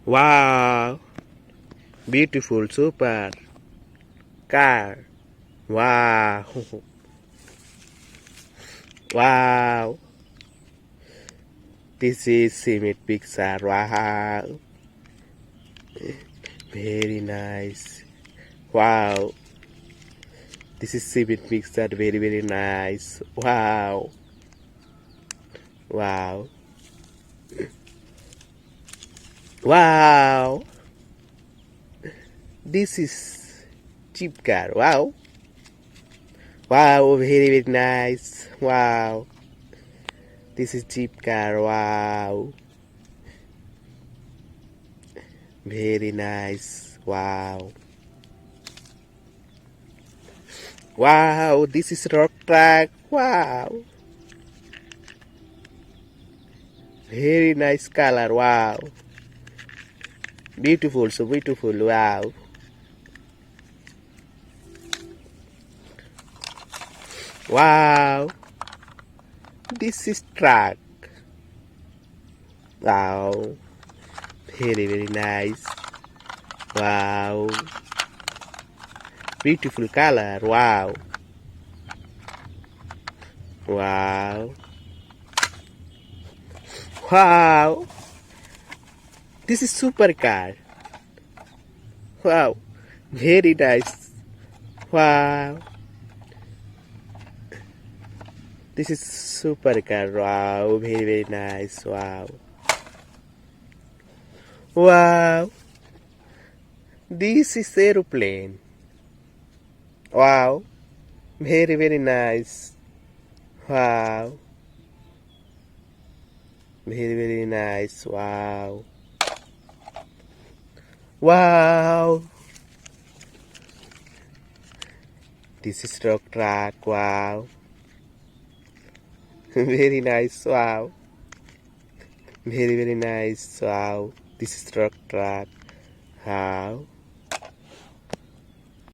Wow, beautiful, super car. Wow, wow. This is cement picture. Wow, very nice. Wow, this is cement picture. Very nice. Wow, wow, wow. This is cheap car. Wow, wow, very nice. Wow, this is cheap car. Wow, very nice. Wow. Wow, this is rock track. Wow, very nice color. Wow, beautiful, so beautiful. Wow, wow, this is track. Wow, very nice. Wow, beautiful color. Wow, wow, wow. This is supercar. Wow, very nice. Wow, this is supercar. Wow, very nice. Wow, wow. This is aeroplane. Wow, very nice. Wow, very nice. Wow, wow. This is rock track. Wow, very nice. Wow, very nice. Wow, this is rock track. Wow.